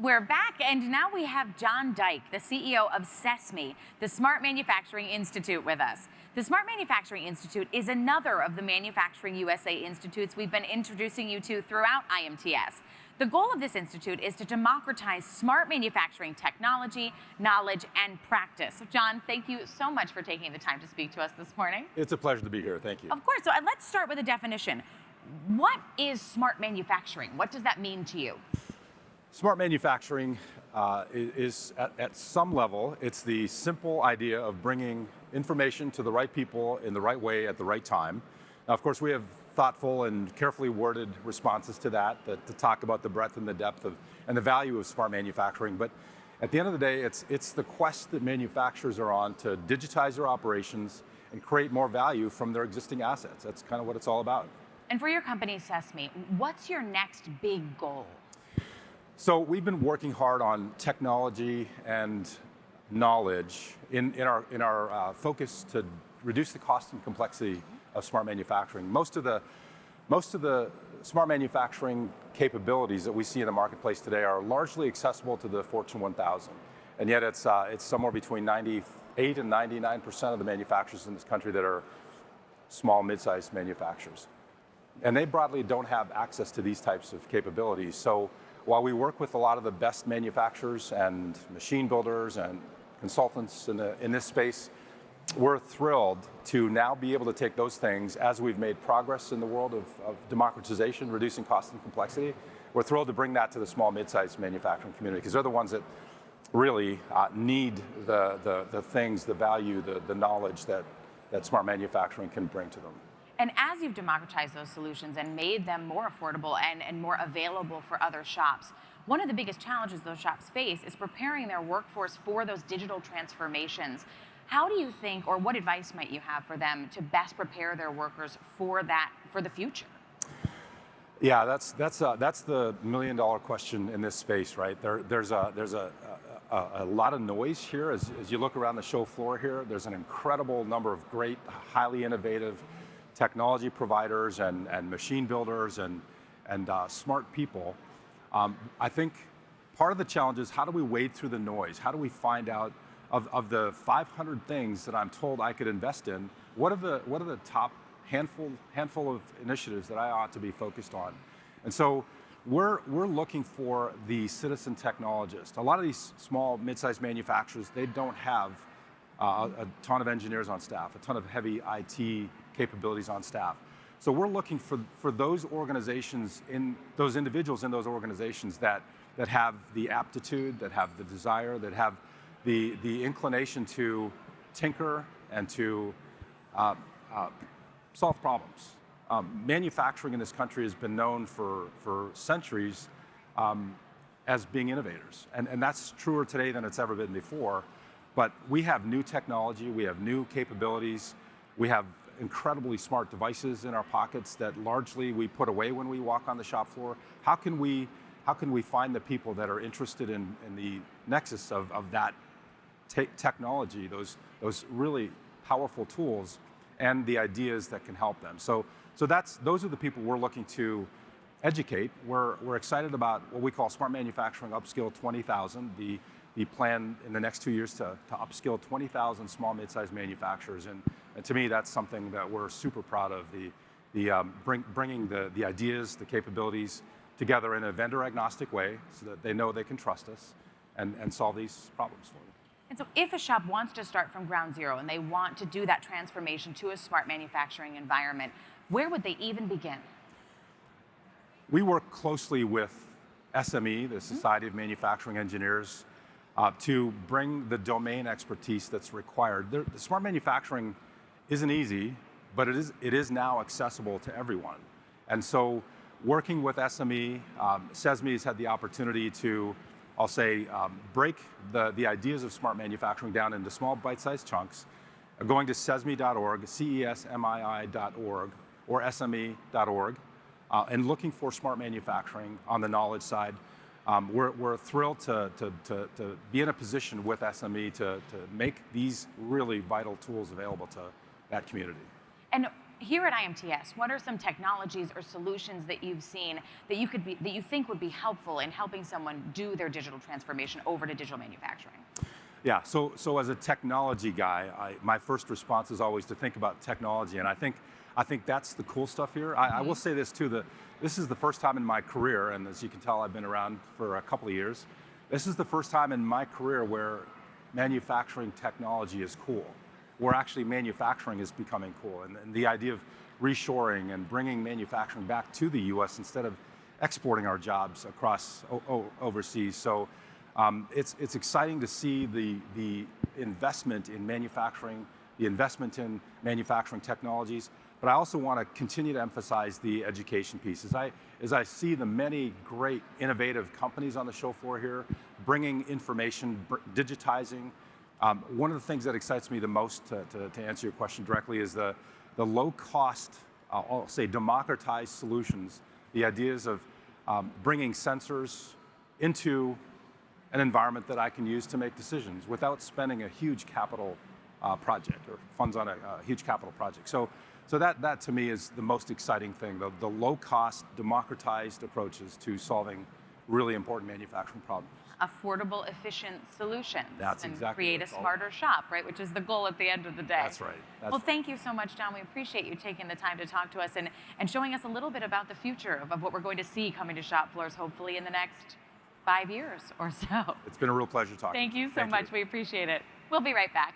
We're back, and now we have John Dyck, the CEO of CESMII, the Smart Manufacturing Institute, with us. The Smart Manufacturing Institute is another of the Manufacturing USA Institutes we've been introducing you to throughout IMTS. The goal of this institute is to democratize smart manufacturing technology, knowledge, and practice. So John, thank you so much for taking the time to speak to us this morning. It's a pleasure to be here. Thank you. Of course. So let's start with a definition. What is smart manufacturing? What does that mean to you? Smart manufacturing is at some level, it's the simple idea of bringing information to the right people in the right way at the right time. Now, of course, we have thoughtful and carefully worded responses to that to talk about the breadth and the depth of and the value of smart manufacturing. But at the end of the day, it's the quest that manufacturers are on to digitize their operations and create more value from their existing assets. That's kind of what it's all about. And for your company, CESMII, what's your next big goal? So we've been working hard on technology and knowledge in our focus to reduce the cost and complexity of smart manufacturing. Most of the smart manufacturing capabilities that we see in the marketplace today are largely accessible to the Fortune 1000, and yet it's somewhere between 98 and 99% of the manufacturers in this country that are small, mid-sized manufacturers, and they broadly don't have access to these types of capabilities. So while we work with a lot of the best manufacturers and machine builders and consultants in this space, we're thrilled to now be able to take those things as we've made progress in the world of democratization, reducing cost and complexity. We're thrilled to bring that to the small, mid-sized manufacturing community because they're the ones that really need the things, the value, the knowledge that smart manufacturing can bring to them. And as you've democratized those solutions and made them more affordable and more available for other shops, one of the biggest challenges those shops face is preparing their workforce for those digital transformations. How do you think, or what advice might you have for them to best prepare their workers for the future? Yeah, that's the million-dollar question in this space, right? There's a lot of noise here as you look around the show floor here. There's an incredible number of great, highly innovative technology providers and machine builders and smart people. I think part of the challenge is how do we wade through the noise? How do we find out of the 500 things that I'm told I could invest in, what are the top handful of initiatives that I ought to be focused on? And so we're looking for the citizen technologist. A lot of these small, mid-sized manufacturers, they don't have a ton of engineers on staff, a ton of heavy IT capabilities on staff. So we're looking for those organizations, those individuals in those organizations that have the aptitude, that have the desire, that have the inclination to tinker and to solve problems. Manufacturing in this country has been known for centuries as being innovators, and that's truer today than it's ever been before. But we have new technology, we have new capabilities, we have incredibly smart devices in our pockets that largely we put away when we walk on the shop floor. How can we find the people that are interested in the nexus of that technology, those really powerful tools, and the ideas that can help them? So those are the people we're looking to educate. We're excited about what we call Smart Manufacturing Upskill 20,000. The plan in the next 2 years to upskill 20,000 small, mid-sized manufacturers, and to me that's something that we're super proud of. Bringing the ideas, the capabilities together in a vendor-agnostic way, so that they know they can trust us and solve these problems for them. And so if a shop wants to start from ground zero and they want to do that transformation to a smart manufacturing environment, where would they even begin? We work closely with SME, the Society of Manufacturing Engineers, to bring the domain expertise that's required. The smart manufacturing isn't easy, but it is now accessible to everyone. And so working with SME, CESMII has had the opportunity to, I'll say, break the ideas of smart manufacturing down into small bite-sized chunks, going to CESMII.org, CESMII.org, or SME.org, and looking for smart manufacturing on the knowledge side. We're thrilled to be in a position with SME to make these really vital tools available to that community. And Here at IMTS, what are some technologies or solutions that you've seen that you think would be helpful in helping someone do their digital transformation over to digital manufacturing? Yeah, so as a technology guy, my first response is always to think about technology, and I think that's the cool stuff here. I will say this too, that this is the first time in my career, and as you can tell, I've been around for a couple of years. This is the first time in my career where manufacturing technology is cool, where actually manufacturing is becoming cool, and the idea of reshoring and bringing manufacturing back to the U.S. instead of exporting our jobs across overseas. So it's exciting to see the investment in manufacturing, the investment in manufacturing technologies, but I also want to continue to emphasize the education piece. As I see the many great innovative companies on the show floor here, bringing information, digitizing, one of the things that excites me the most, to answer your question directly, is the low cost, I'll say democratized solutions, the ideas of bringing sensors into an environment that I can use to make decisions without spending a huge capital project or funds on a huge capital project. So that to me is the most exciting thing, the low cost, democratized approaches to solving really important manufacturing problems. Affordable, efficient solutions. That's and exactly create a smarter shop, right? Which is the goal at the end of the day. That's right. Well, thank you so much, John. We appreciate you taking the time to talk to us and showing us a little bit about the future of what we're going to see coming to shop floors, hopefully in the next 5 years or so. It's been a real pleasure talking. Thank you so much. We appreciate it. We'll be right back.